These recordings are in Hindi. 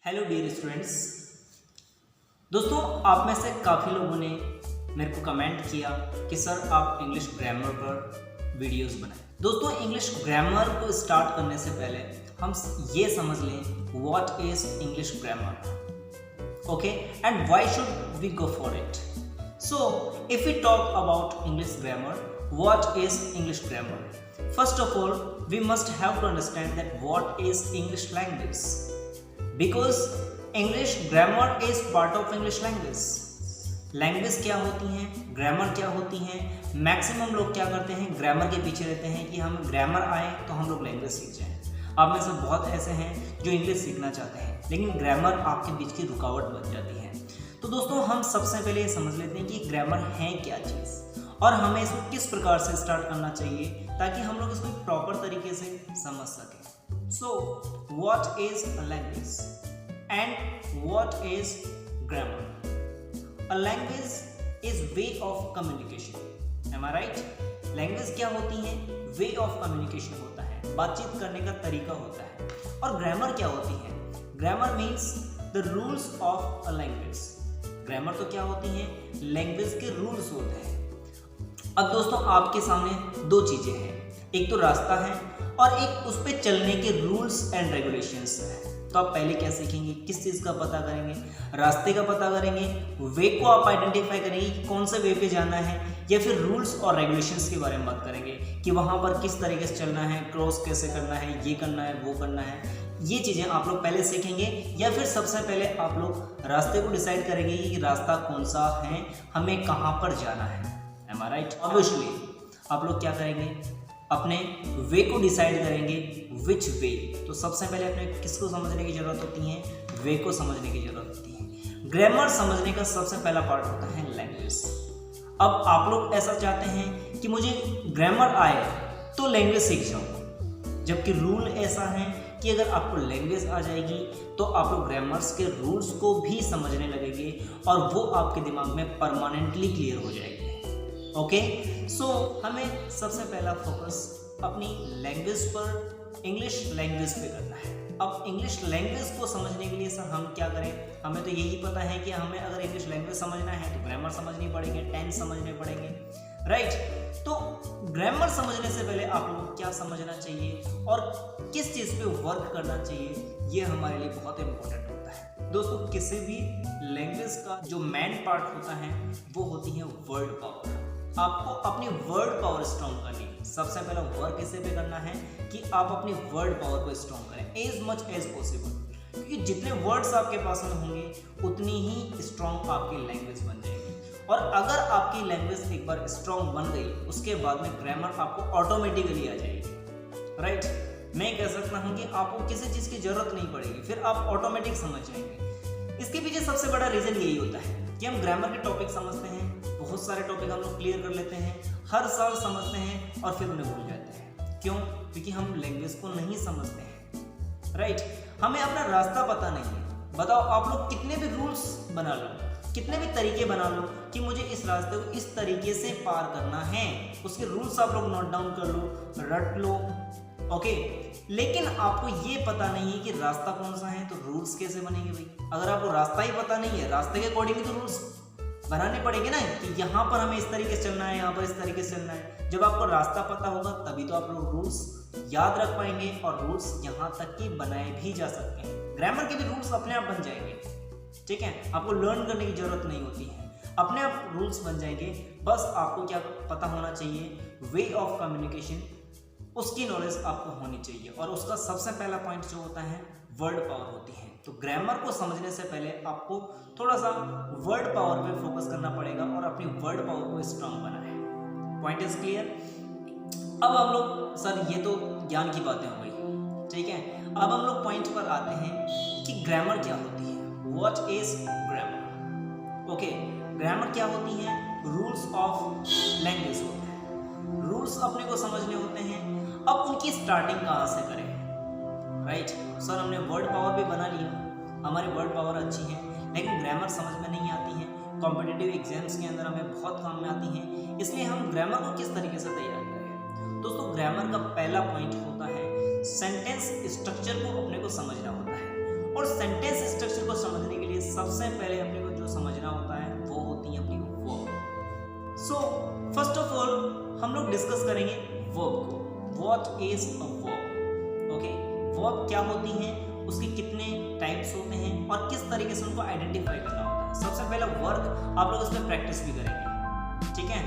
Hello dear students. दोस्तों, आप में से काफ़ी लोगों ने मेरे को कमेंट किया कि सर आप इंग्लिश ग्रामर पर वीडियोस बनाएं। दोस्तों, इंग्लिश ग्रामर को स्टार्ट करने से पहले हम ये समझ लें what is English grammar, okay, and why should we go for it. So if we talk about English grammar, what is English grammar? First of all, we must have to understand that what is English language, because English grammar is part of English language. Language क्या होती हैं, ग्रामर क्या होती हैं? मैक्सिमम लोग क्या करते हैं, ग्रामर के पीछे रहते हैं कि हम ग्रामर आए तो हम लोग लैंग्वेज सीख जाएं। आप में से बहुत ऐसे हैं जो इंग्लिश सीखना चाहते हैं लेकिन ग्रामर आपके बीच की रुकावट बन जाती है। तो दोस्तों, हम सबसे पहले ये समझ लेते हैं कि ग्रामर है क्या चीज़ और हमें इसको किस प्रकार से स्टार्ट करना चाहिए ताकि हम लोग इसको प्रॉपर तरीके से समझ सकें। So what is a language and what is grammar? A language is way of communication. Am I right? Language क्या होती है? वे ऑफ कम्युनिकेशन होता है, बातचीत करने का तरीका होता है। और ग्रामर क्या होती है? Grammar means the rules of a language. Grammar तो क्या होती है? लैंग्वेज के रूल्स होते हैं। अब दोस्तों, आपके सामने दो चीज़ें हैं, एक तो रास्ता है और एक उस पर चलने के रूल्स एंड रेगुलेशंस है। तो आप पहले क्या सीखेंगे, किस चीज़ का पता करेंगे? रास्ते का पता करेंगे, वे को आप आइडेंटिफाई करेंगे कि कौन से वे पे जाना है, या फिर रूल्स और रेगुलेशंस के बारे में बात करेंगे कि वहाँ पर किस तरीके से चलना है, क्रॉस कैसे करना है, ये करना है, वो करना है। ये चीज़ें आप लोग पहले सीखेंगे, या फिर सबसे पहले आप लोग रास्ते को डिसाइड करेंगे कि रास्ता कौन सा है, हमें कहाँ पर जाना है। Am I right? Obviously, आप लोग क्या करेंगे, अपने वे को डिसाइड करेंगे, विच वे। तो सबसे पहले अपने किसको समझने की जरूरत होती है? वे को समझने की जरूरत होती है। ग्रामर समझने का सबसे पहला पार्ट होता है लैंग्वेज। अब आप लोग ऐसा चाहते हैं कि मुझे ग्रामर आए तो लैंग्वेज सीख जाऊँ, जबकि रूल ऐसा है कि अगर आपको लैंग्वेज आ जाएगी तो आप लोग ग्रामर्स के रूल्स को भी समझने लगेंगे और वो आपके दिमाग में परमानेंटली क्लियर हो जाएगी। ओके, सो हमें सबसे पहला फोकस अपनी लैंग्वेज पर, इंग्लिश लैंग्वेज पे करना है। अब इंग्लिश लैंग्वेज को समझने के लिए सर हम क्या करें? हमें तो यही पता है कि हमें अगर इंग्लिश लैंग्वेज समझना है तो ग्रामर समझनी पड़ेंगे, टेंस समझने पड़ेंगे, राइट? तो ग्रामर समझने से पहले आप लोगों को क्या समझना चाहिए और किस चीज़ पे वर्क करना चाहिए, ये हमारे लिए बहुत इंपॉर्टेंट होता है। दोस्तों, किसी भी लैंग्वेज का जो मेन पार्ट होता है वो होती है वर्ड पावर। आपको अपनी वर्ड पावर स्ट्रॉन्ग करनी है। सबसे पहला वर्क इसे पे करना है कि आप अपनी वर्ड पावर को स्ट्रॉन्ग करें एज मच एज पॉसिबल, क्योंकि जितने वर्ड्स आपके पास में होंगे उतनी ही स्ट्रॉन्ग आपकी लैंग्वेज बन जाएगी। और अगर आपकी लैंग्वेज एक बार स्ट्रॉन्ग बन गई, उसके बाद में ग्रामर आपको ऑटोमेटिकली आ जाएगी, राइट? मैं कह सकता हूँ कि आपको किसी चीज़ की जरूरत नहीं पड़ेगी, फिर आप ऑटोमेटिक समझ जाएंगे। इसके पीछे सबसे बड़ा रीज़न यही होता है कि हम ग्रामर के टॉपिक समझते हैं, बहुत सारे टॉपिक हम लोग क्लियर कर लेते हैं, हर साल समझते हैं और फिर उन्हें भूल जाते हैं। क्यों? क्योंकि हम लैंग्वेज को नहीं समझते हैं, राइट? हमें अपना रास्ता पता नहीं है। बताओ, आप लोग कितने भी रूल्स बना लो, कितने भी तरीके बना लो कि मुझे इस रास्ते को इस तरीके से पार करना है, उसके रूल्स आप लोग नोट डाउन कर लो, रट लो, ओके, लेकिन आपको ये पता नहीं है कि रास्ता कौन सा है, तो रूल्स कैसे बनेंगे भाई? अगर आपको रास्ता ही पता नहीं है, रास्ते के अकॉर्डिंग तो रूल्स बनाने पड़ेंगे ना कि यहाँ पर हमें इस तरीके से चलना है, यहाँ पर इस तरीके से चलना है। जब आपको रास्ता पता होगा तभी तो आप लोग रूल्स याद रख पाएंगे और रूल्स यहाँ तक कि बनाए भी जा सकते हैं। ग्रामर के भी रूल्स अपने आप बन जाएंगे, ठीक है? आपको लर्न करने की जरूरत नहीं होती है, अपने आप रूल्स बन जाएंगे। बस आपको क्या पता होना चाहिए? वे ऑफ कम्युनिकेशन, उसकी नॉलेज आपको होनी चाहिए। और उसका सबसे पहला पॉइंट जो होता है वर्ड पावर होती है। तो ग्रामर को समझने से पहले आपको थोड़ा सा वर्ड पावर पे फोकस करना पड़ेगा और अपनी वर्ड पावर को स्ट्रांग बनाना है। Point is clear? अब हम लोग, सर ये तो ज्ञान की बातें हो गई, ठीक है? अब हम लोग पॉइंट पर आते हैं कि ग्रामर क्या होती है। What is grammar? Okay, grammar क्या होती है? रूल्स ऑफ लैंग्वेज होते हैं। रूल्स अपने को समझने होते हैं। अब उनकी स्टार्टिंग कहाँ से करें, राइट? सर हमने वर्ड पावर भी बना लिया, हमारी वर्ड पावर अच्छी है, लेकिन ग्रामर समझ में नहीं आती है। कॉम्पिटिटिव एग्जाम्स के अंदर हमें बहुत काम में आती है, इसलिए हम ग्रामर को किस तरीके से तैयार करें? दोस्तों, ग्रामर का पहला पॉइंट होता है सेंटेंस स्ट्रक्चर को अपने को समझना होता है। और सेंटेंस स्ट्रक्चर को समझने के लिए सबसे पहले अपने को जो समझना होता है वो होती है अपनी verb. So first of all हम लोग डिस्कस करेंगे वर्ब को। What is a verb? Okay, verb क्या होती हैं, उसके कितने टाइप्स होते हैं और किस तरीके से उनको आइडेंटिफाई करना होता है। सबसे पहला वर्ब आप लोग उस पर प्रैक्टिस भी करेंगे, ठीक है,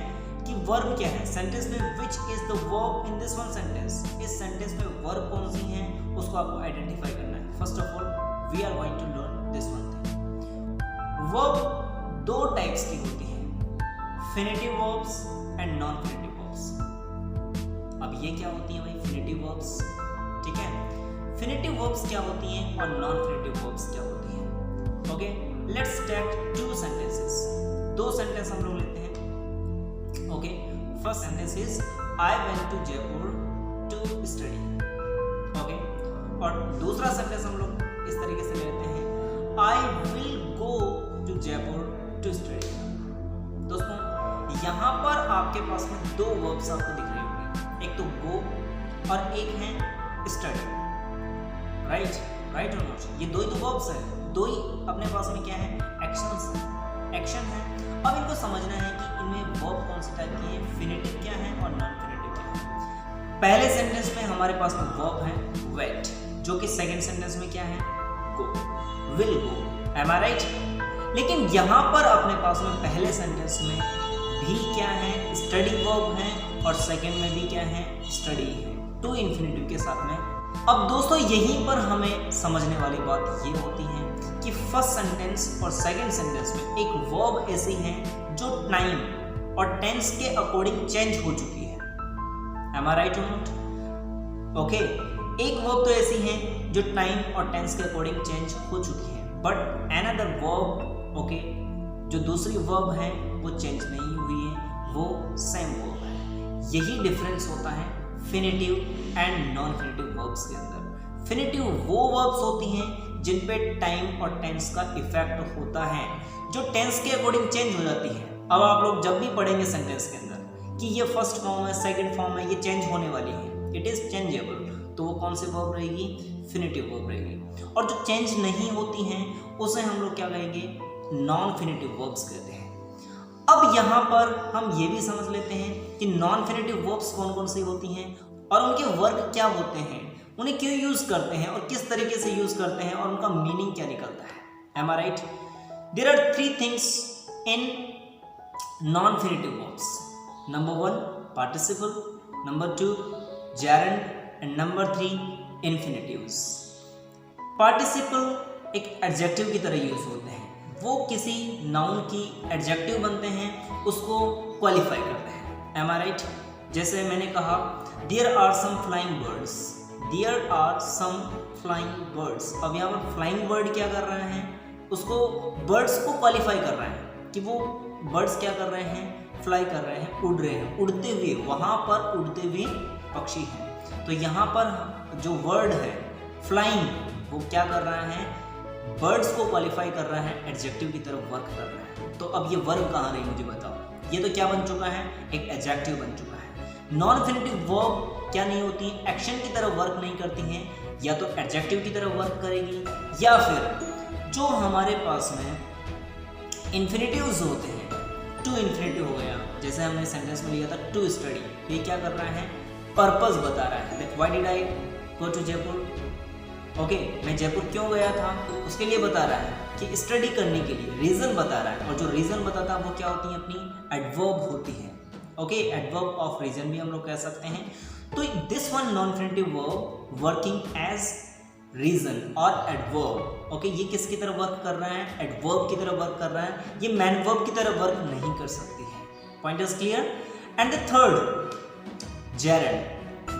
कि वर्ब क्या है। सेंटेंस में which is the verb in this one sentence, इस सेंटेंस में वर्ब कौन सी है उसको आपको आइडेंटिफाई करना है। First of all we are going to learn this one thing. Verb दो टाइप्स की होती है, finitive verbs and non finitive verbs. अब ये क्या होती है भाई फिनिटिव वर्ब्स, ठीक है। फिनिटिव वर्ब्स क्या होती हैं और नॉन फिनिटिव वर्ब्स क्या होती हैं। Okay, let's take two sentences. दो सेंटेंस हम लोग लेते हैं। Okay, first sentence is I went to Jaipur to study. Okay, और दूसरा सेंटेंस हम लोग इस तरीके से लेते हैं I will go to Jaipur to study. दोस्तों यहाँ पर आपके पास में दो वर्ब्स आपको दिख रहे होंगे, एक तो गो और एक है स्टडी। राइट और नॉट, ये दो ही तो वर्ब्स है, दो ही अपने पास में क्या है एक्शन है। अब इनको समझना है कि इनमें वर्ब कौन से टाइप की है, फिनिटिव क्या है और नॉन फिनिटिव क्या है। पहले सेंटेंस में हमारे पास तो वर्ब है वेट, जो कि सेकंड सेंटेंस में क्या है go, will go. Am I right? लेकिन यहाँ पर अपने पास में पहले सेंटेंस में भी क्या है स्टडी वर्ब है और सेकंड में भी क्या है स्टडी है, टू इन्फिनिटिव के साथ में। अब दोस्तों यहीं पर हमें समझने वाली बात ये होती है कि फर्स्ट सेंटेंस और सेकंड सेंटेंस में एक वर्ब ऐसी है जो टाइम और टेंस के अकॉर्डिंग चेंज हो चुकी है। एम आई राइट और नॉट? ओके, एक वर्ब तो ऐसी है जो टाइम और टेंस के अकॉर्डिंग चेंज हो चुकी है, बट अनदर वर्ब, ओके, जो दूसरी वर्ब है वो चेंज नहीं हुई है, वो सेम वर्ब है। यही डिफरेंस होता है फिनिटिव एंड नॉन फिनिटिव वर्ब्स के अंदर। फिनिटिव वो वर्ब्स होती हैं जिन पे टाइम और टेंस का इफेक्ट होता है, जो टेंस के अकॉर्डिंग चेंज हो जाती है। अब आप लोग जब भी पढ़ेंगे सेंटेंस के अंदर कि ये फर्स्ट फॉर्म है, सेकंड फॉर्म है, ये चेंज होने वाली है, इट इज चेंजेबल, तो वो कौन सी वर्ब रहेगी, फिनिटिव वर्ब रहेगी। और जो चेंज नहीं होती हैं उसे हम लोग क्या कहेंगे, नॉन फिनिटिव वर्ब्स कहते हैं। अब यहाँ पर हम ये भी समझ लेते हैं कि नॉन फिनिटिव वर्ब्स कौन कौन सी होती हैं और उनके वर्ग क्या होते हैं, उन्हें क्यों यूज करते हैं और किस तरीके से यूज करते हैं और उनका मीनिंग क्या निकलता है। Am I right? There are three things in non finitive verbs. Number one participle, number two gerund and number three infinitives. Participle एक एडजेक्टिव की तरह यूज होते हैं, वो किसी नाउन की एडजेक्टिव बनते हैं, उसको क्वालिफाई करते हैं। Am I right? जैसे मैंने कहा there are some flying birds, there are some flying birds. अब यहाँ पर फ्लाइंग बर्ड क्या कर रहे हैं, उसको बर्ड्स को क्वालिफाई कर रहे हैं कि वो बर्ड्स क्या कर रहे हैं, फ्लाई कर रहे हैं, उड़ रहे हैं, उड़ते हुए, वहाँ पर उड़ते हुए पक्षी हैं। तो यहाँ पर जो वर्ड है फ्लाइंग वो क्या कर रहा है, बर्ड्स को क्वालिफाई कर रहा है, एडजेक्टिव की तरफ वर्क कर रहा है। तो अब ये वर्ब कहाँ रही मुझे बताओ, ये तो क्या बन चुका है, एक एडजेक्टिव बन चुका है। नॉन फिनिटिव वर्ब क्या नहीं होती, एक्शन की तरफ वर्क नहीं करती हैं, या तो एडजेक्टिव की तरफ वर्क करेगी या फिर जो हमारे पास में इन्फिनिटिव्स होते हैं, टू इन्फिनिटिव हो गया, जैसे हमने सेंटेंस में लिया था टू स्टडी, ये क्या कर रहा है, पर्पस बता रहा है, that why did I go to Jaipur. Okay, मैं जयपुर क्यों गया था उसके लिए बता रहा है, कि स्टडी करने के लिए रीजन बता रहा है। और जो रीजन बताता है वो क्या होती है, अपनी एडवर्ब होती है। ओके, एडवर्ब ऑफ रीजन भी हम लोग कह सकते हैं। तो this one non finitive verb working as reason और एडवर्ब। ओके, ये किसकी तरह वर्क कर रहा है, एडवर्ब की तरह वर्क कर रहा है, ये मैन वर्ब की तरह वर्क नहीं कर सकती है। Point is clear? And the third gerund.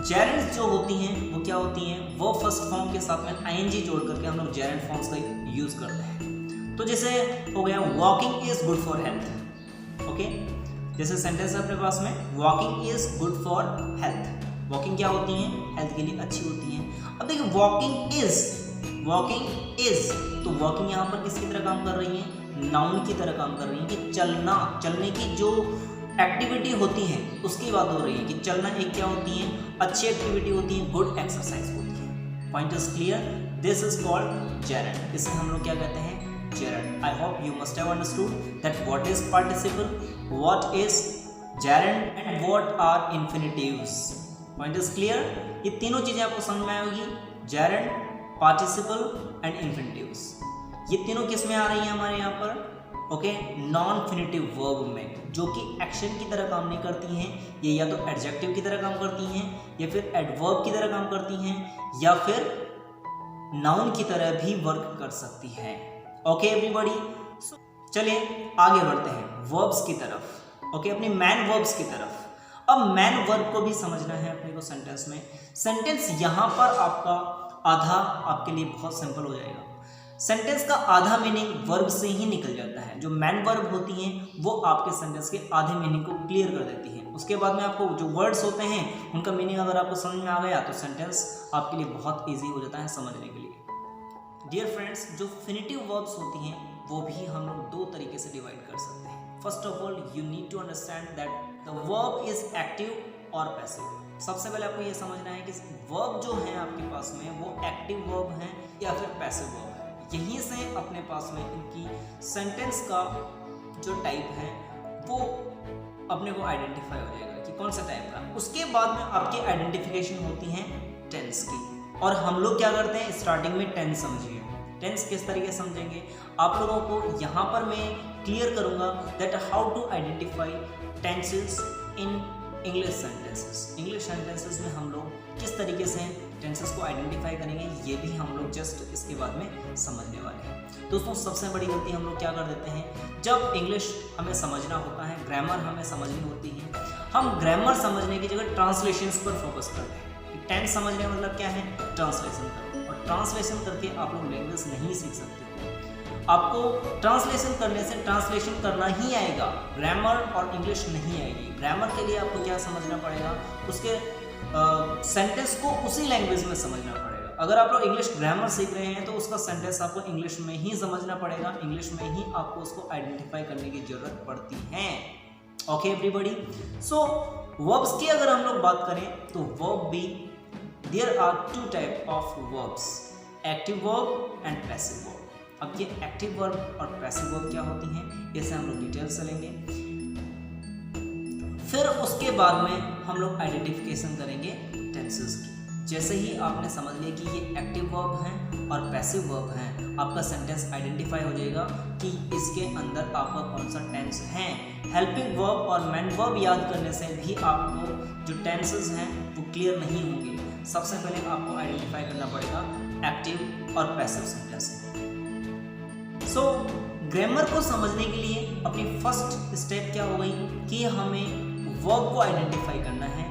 Gerund जो होती हैं वो क्या होती हैं, वो फर्स्ट फॉर्म के साथ में आईएनजी जोड़ करके हम लोग जेरेंड फॉर्म्स का यूज करते हैं। तो जैसे हो गया walking is good for health. Okay, जैसे सेंटेंस है अपने पास में walking is good for health. Walking क्या होती है, हेल्थ के लिए अच्छी होती है। अब देखिए वॉकिंग इज, तो वॉकिंग यहाँ पर किसकी तरह काम कर रही है, नाउन की तरह काम कर रही है, कि चलना, चलने की जो एक्टिविटी होती है उसकी बात हो रही है, कि चलना एक क्या होती है, अच्छी एक्टिविटी होती है, गुड एक्सरसाइज होती है। Point is clear? This is called gerund. इसे हम लोग क्या कहते हैं? Gerund. I hope you must have understood that what is participle, what is gerund and what are infinitives. Point is clear? ये तीनों चीजें आपको समझ में आएगी, जेरेंड, पार्टिसिपल एंड इन्फिनिटिव्स। ये तीनों किस में आ रही है हमारे यहाँ पर? ओके, नॉन फिनिटिव वर्ब में, जो कि एक्शन की तरह काम नहीं करती हैं। ये या तो एडजेक्टिव की तरह काम करती हैं, या फिर एडवर्ब की तरह काम करती हैं, या फिर नाउन की तरह भी वर्क कर सकती हैं। ओके एवरीबॉडी, चलिए आगे बढ़ते हैं वर्ब्स की तरफ। ओके, अपनी मैन वर्ब्स की तरफ। अब मैन वर्ब को भी समझना है अपने को सेंटेंस में। सेंटेंस यहाँ पर आपका आधा आपके लिए बहुत सिंपल हो जाएगा। सेंटेंस का आधा मीनिंग वर्ब से ही निकल जाता है। जो मैन वर्ब होती हैं वो आपके सेंटेंस के आधे मीनिंग को क्लियर कर देती हैं। उसके बाद में आपको जो वर्ड्स होते हैं उनका मीनिंग अगर आपको समझ में आ गया तो सेंटेंस आपके लिए बहुत ईजी हो जाता है समझने के लिए। डियर फ्रेंड्स, जो फिनिटिव वर्ब्स होती हैं वो भी हम लोग दो तरीके से डिवाइड कर सकते हैं। First of all you need to understand that the verb is active और पैसिव। सबसे पहले आपको ये समझना है कि वर्ब जो है आपके पास में वो एक्टिव वर्ब है या फिर पैसिव वर्ब है। यहीं से अपने पास में इनकी सेंटेंस का जो टाइप है वो अपने को आइडेंटिफाई हो जाएगा कि कौन सा टाइप का। उसके बाद में आपकी आइडेंटिफिकेशन होती है टेंस की। और हम लोग क्या करते हैं, स्टार्टिंग में टेंस समझिए। टेंस किस तरीके से समझेंगे आप लोगों को यहाँ पर मैं क्लियर करूँगा that how to identify tenses in English sentences. English sentences में हम लोग किस तरीके से टेंसेस को आइडेंटिफाई करेंगे ये भी हम लोग जस्ट इसके बाद में समझने वाले हैं। दोस्तों, सबसे बड़ी गलती हम लोग क्या कर देते हैं, जब इंग्लिश हमें समझना होता है, ग्रामर हमें समझनी होती है, हम ग्रामर समझने की जगह ट्रांसलेशंस पर फोकस करते हैं। टेंस समझने का मतलब क्या है, ट्रांसलेशन करो। और ट्रांसलेशन करके आप लोग लैंग्वेज नहीं सीख सकते हो। आपको ट्रांसलेशन करने से ट्रांसलेशन करना ही आएगा, ग्रामर और इंग्लिश नहीं आएगी। ग्रामर के लिए आपको क्या समझना पड़ेगा, उसके सेंटेंस को उसी लैंग्वेज में समझना पड़ेगा। अगर आप लोग इंग्लिश ग्रामर सीख रहे हैं तो उसका सेंटेंस आपको इंग्लिश में ही समझना पड़ेगा, इंग्लिश में ही आपको उसको आइडेंटिफाई करने की जरूरत पड़ती है। ओके एवरीबॉडी, सो वर्ब्स की अगर हम लोग बात करें तो वर्ब भी there are two type of verbs, active verb and passive verb. अब ये एक्टिव वर्ब और पैसिव वर्ब क्या होती हैं इसे हम लोग डिटेल से लेंगे, फिर उसके बाद में हम लोग आइडेंटिफिकेशन करेंगे टेंसेस की। जैसे ही आपने समझ लिया कि ये एक्टिव वर्ब हैं और पैसिव वर्ब हैं, आपका सेंटेंस आइडेंटिफाई हो जाएगा कि इसके अंदर आपका कौन सा टेंस है। हेल्पिंग वर्ब और मेन वर्ब याद करने से भी आपको जो टेंसेस हैं वो क्लियर नहीं होंगे। सबसे पहले आपको आइडेंटिफाई करना पड़ेगा एक्टिव और पैसिव सेंटेंस। सो ग्रामर को समझने के लिए अपनी फर्स्ट स्टेप क्या हो गई कि हमें वर्ब को आइडेंटिफाई करना है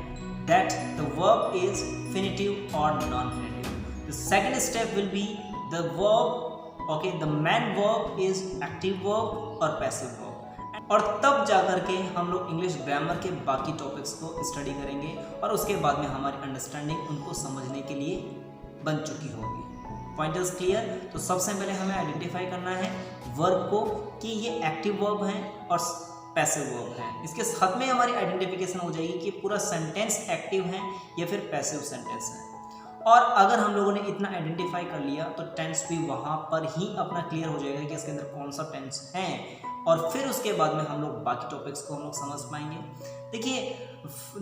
that the verb is finitive और non finitive. The second step will be the verb, okay, the main verb is active verb और पैसिव वर्ब। और तब जाकर के हम लोग इंग्लिश ग्रामर के बाकी टॉपिक्स को स्टडी करेंगे और उसके बाद में हमारी अंडरस्टैंडिंग उनको समझने के लिए बन चुकी होगी। Point is clear? तो सबसे पहले हमें आइडेंटिफाई करना है वर्ब को कि ये एक्टिव वर्ब हैं और पैसिव वर्ब हैं। इसके साथ में हमारी आइडेंटिफिकेशन हो जाएगी कि पूरा सेंटेंस एक्टिव है या फिर पैसिव सेंटेंस है। और अगर हम लोगों ने इतना आइडेंटिफाई कर लिया तो टेंस भी वहाँ पर ही अपना क्लियर हो जाएगा कि इसके अंदर कौन सा टेंस है। और फिर उसके बाद में हम लोग बाकी टॉपिक्स को हम लोग समझ पाएंगे। देखिए,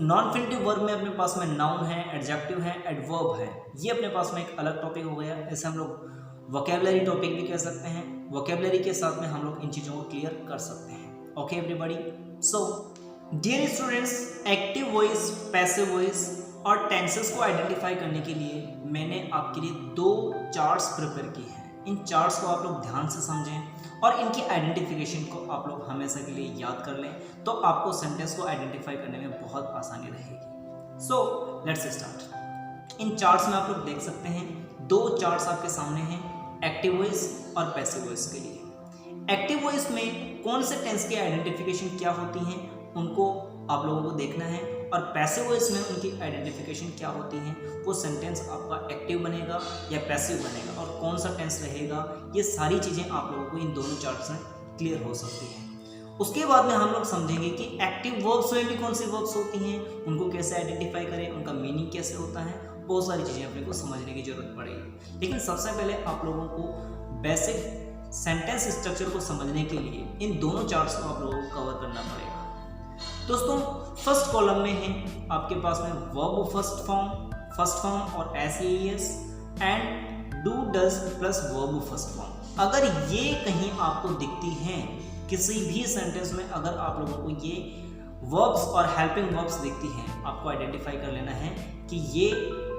नॉन फिनिटिव वर्ब में अपने पास में नाउन है, एडजेक्टिव है, एडवर्ब है। ये अपने पास में एक अलग टॉपिक हो गया। इसे हम लोग वोकैबुलरी टॉपिक भी कह सकते हैं। वोकैबुलरी के साथ में हम लोग इन चीज़ों को क्लियर कर सकते हैं। Okay everybody, so dear students, active voice, passive voice और टेंसेस को आइडेंटिफाई करने के लिए मैंने आपके लिए 2 चार्ट्स प्रिपेयर किए हैं। इन चार्ट्स को आप लोग ध्यान से समझें और इनकी आइडेंटिफिकेशन को आप लोग हमेशा के लिए याद कर लें, तो आपको सेंटेंस को आइडेंटिफाई करने में बहुत आसानी रहेगी। So let's start. In charts में आप लोग देख सकते हैं 2 चार्ट्स आपके सामने हैं एक्टिव वॉइस और पैसिव वॉइस के लिए। एक्टिव वॉइस में कौन से टेंस की आइडेंटिफिकेशन क्या होती हैं उनको आप लोगों को देखना है, और पैसिव वॉइस में उनकी आइडेंटिफिकेशन क्या होती है, वो सेंटेंस आपका एक्टिव बनेगा या पैसिव बनेगा और कौन सा टेंस रहेगा, ये सारी चीज़ें आप लोगों को इन दोनों चार्ट्स में क्लियर हो सकती हैं। उसके बाद में हम लोग समझेंगे कि एक्टिव वर्ब्स में भी कौन सी वर्ब्स होती हैं, उनको कैसे आइडेंटिफाई करें, उनका मीनिंग कैसे होता है, बहुत सारी चीज़ें अपने को समझने की जरूरत पड़ेगी। लेकिन सबसे पहले आप लोगों को बेसिक सेंटेंस स्ट्रक्चर को समझने के लिए इन दोनों चार्ट्स को आप लोगों को कवर करना पड़ेगा। दोस्तों फर्स्ट कॉलम में है आपके पास में वर्ब फर्स्ट फॉर्म और S and do does plus verb first form. अगर ये कहीं आपको दिखती हैं किसी भी सेंटेंस में, अगर आप लोगों को ये वर्ब्स और हेल्पिंग वर्ब्स दिखती हैं, आपको आइडेंटिफाई कर लेना है कि ये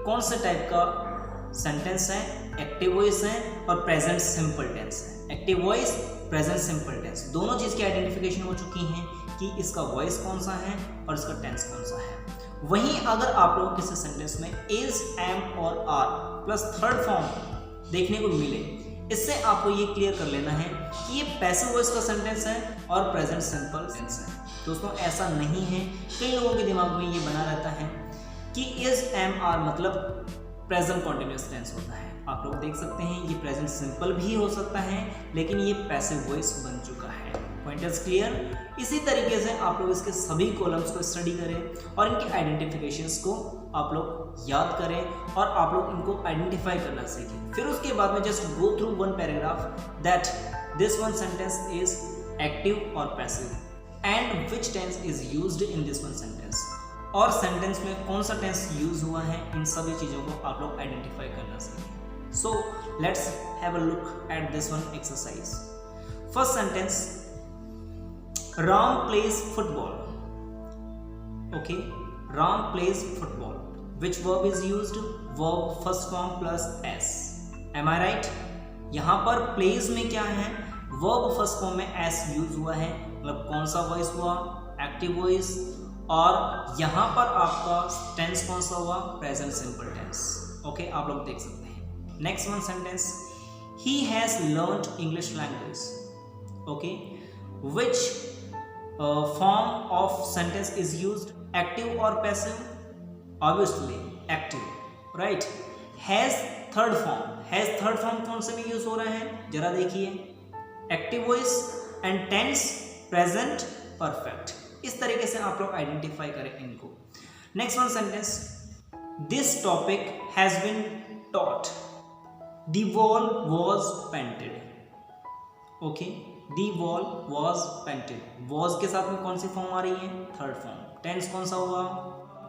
कौन से टाइप का सेंटेंस है, एक्टिव वॉइस है और प्रेजेंट सिंपल टेंस है। Active voice, present simple tense, दोनों चीज़ की आइडेंटिफिकेशन हो चुकी हैं कि इसका वॉइस कौन सा है और इसका टेंस कौन सा है। वहीं अगर आप लोग किसी सेंटेंस में इज, एम और आर प्लस थर्ड फॉर्म देखने को मिले, इससे आपको ये क्लियर कर लेना है कि ये पैसिव वॉइस का सेंटेंस है और प्रेजेंट सिंपल टेंस है। दोस्तों ऐसा नहीं है, कई लोगों के दिमाग में ये बना रहता है कि इज, एम, आर मतलब प्रेजेंट कॉन्टिन्यूअस टेंस होता है। आप लोग देख सकते हैं ये प्रेजेंट सिंपल भी हो सकता है, लेकिन ये पैसिव वॉइस बन चुका है। Point is clear. इसी तरीके से आप लोग इसके सभी कॉलम्स को स्टडी करें और इनके आइडेंटिफिकेशंस को आप लोग याद करें और आप लोग इनको आइडेंटिफाई करना सीखें। फिर उसके बाद में just go through one paragraph that this one sentence is active और passive and which tense is used in this one sentence, और सेंटेंस में कौन सा टेंस यूज हुआ है, इन सभी चीज़ों को आप लोग आइडेंटिफाई करना सीखें। So let's have a look at this one exercise. First sentence, Ram plays football. Okay, Ram plays football. Which verb is used? Verb first form plus s. Am I right? यहाँ पर plays में क्या है? Verb first form में s यूज हुआ है, मतलब कौन सा वॉइस हुआ? Active voice. और यहाँ पर आपका टेंस कौन सा हुआ? Present simple tense. ओके, आप लोग देख सकते हैं। Next one sentence, he has learned English language. Okay, which form of sentence is used? Active or passive? Obviously active, right? Has third form कौन से में यूज हो रहा है जरा देखिए, active voice and tense present perfect. इस तरीके से आप लोग आइडेंटिफाई करें इनको। Next one sentence, this topic has been taught, the wall was painted. Okay, the wall was painted, was के साथ में कौन सी फॉर्म आ रही है? Third form. टेंस कौन सा हुआ?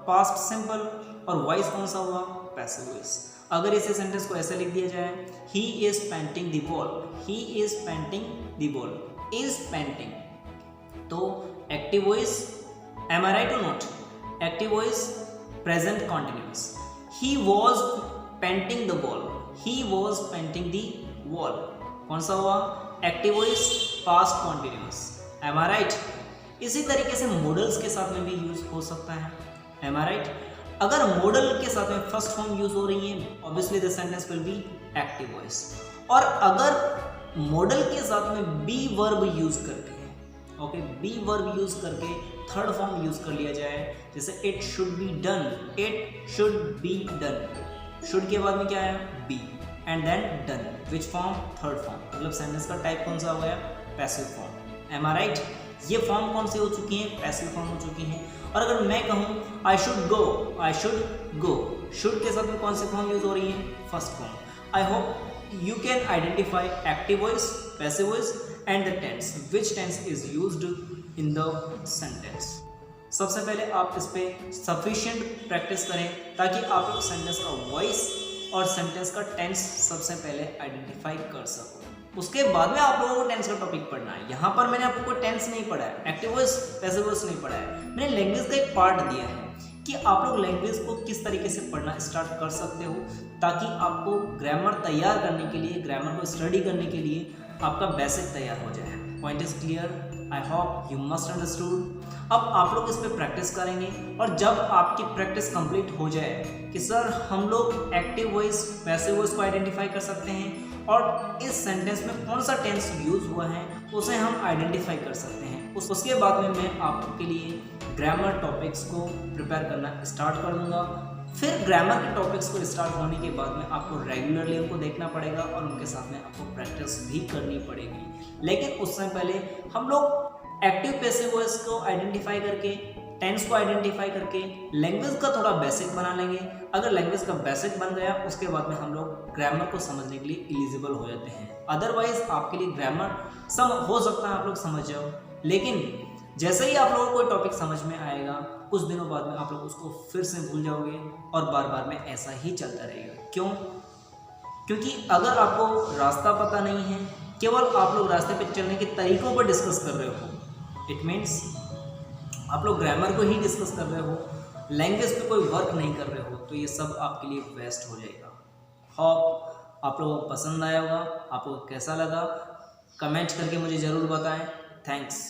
Past simple. और वॉइस कौन सा हुआ? Passive voice. अगर इसे सेंटेंस को ऐसे लिख दिया जाए, he is painting the wall, he is painting the wall, is painting, तो active voice, am I right और not? Active voice present continuous. He was painting the wall, he was painting the wall, कौन सा हुआ? Active voice past continuous. Am I right? इसी तरीके से मॉडल्स के साथ में भी यूज हो सकता है। Am I right? अगर मॉडल के साथ में फर्स्ट फॉर्म यूज हो रही है, obviously the sentence will be active voice. और अगर मॉडल के साथ में बी वर्ब यूज करके, ओके, बी वर्ब यूज करके थर्ड फॉर्म यूज कर लिया जाए, जैसे it should be done, it should be done, should के बाद में क्या है? Be, and then done, which form? Third form. मतलब सेंटेंस का टाइप कौन सा हो गया? Passive form. M I right? ये फॉर्म कौन सी हो चुकी है? पैसिव फॉर्म हो चुकी है। और अगर मैं कहूँ I should go, I should go, should के साथ में कौन सी फॉर्म यूज हो रही है? First form. I hope you can identify active voice, passive voice and the tense, which tense is used in the sentence. सबसे पहले आप इस पर सफिशिएंट प्रैक्टिस करें ताकि आप लोग सेंटेंस का वॉइस और सेंटेंस का टेंस सबसे पहले आइडेंटिफाई कर सको। उसके बाद में आप लोगों को टेंस का टॉपिक पढ़ना है। यहाँ पर मैंने आपको कोई टेंस नहीं पढ़ा है, एक्टिव वॉइस, पैसिव वॉइस नहीं पढ़ा है, मैंने लैंग्वेज का एक पार्ट दिया है कि आप लोग लैंग्वेज को किस तरीके से पढ़ना स्टार्ट कर सकते हो ताकि आपको ग्रामर तैयार करने के लिए, ग्रामर को स्टडी करने के लिए आपका बेसिक तैयार हो जाए। Point is clear? I hope you must understood. अब आप लोग इस पर प्रैक्टिस करेंगे और जब आपकी प्रैक्टिस कंप्लीट हो जाए कि सर हम लोग एक्टिव वॉइस, पैसिव वॉइस को आइडेंटिफाई कर सकते हैं और इस सेंटेंस में कौन सा टेंस यूज हुआ है उसे हम आइडेंटिफाई कर सकते हैं, उसके बाद में मैं आपके लिए ग्रामर टॉपिक्स को प्रिपेयर करना स्टार्ट कर दूंगा। फिर ग्रामर के टॉपिक्स को स्टार्ट होने के बाद में आपको रेगुलरली उनको देखना पड़ेगा और उनके साथ में आपको प्रैक्टिस भी करनी पड़ेगी। लेकिन उससे पहले हम लोग एक्टिव पैसिव वॉइस को आइडेंटिफाई करके टेंस को आइडेंटिफाई करके लैंग्वेज का थोड़ा बेसिक बना लेंगे। अगर लैंग्वेज का बेसिक बन गया उसके बाद में हम लोग ग्रामर को समझने के लिए एलिजिबल हो जाते हैं। अदरवाइज आपके लिए ग्रामर हो सकता है आप लोग समझ जाओ, लेकिन जैसे ही आप लोगों को कोई टॉपिक समझ में आएगा कुछ दिनों बाद में आप लोग उसको फिर से भूल जाओगे और बार बार में ऐसा ही चलता रहेगा। क्यों? क्योंकि अगर आपको रास्ता पता नहीं है, केवल आप लोग रास्ते पे चलने के तरीकों पर डिस्कस कर रहे हो, इट मीन्स आप लोग ग्रामर को ही डिस्कस कर रहे हो, लैंग्वेज पे कोई वर्क नहीं कर रहे हो, तो ये सब आपके लिए वेस्ट हो जाएगा। होप आप लोगों को पसंद आया होगा। आपको कैसा लगा कमेंट करके मुझे ज़रूर बताएं। थैंक्स।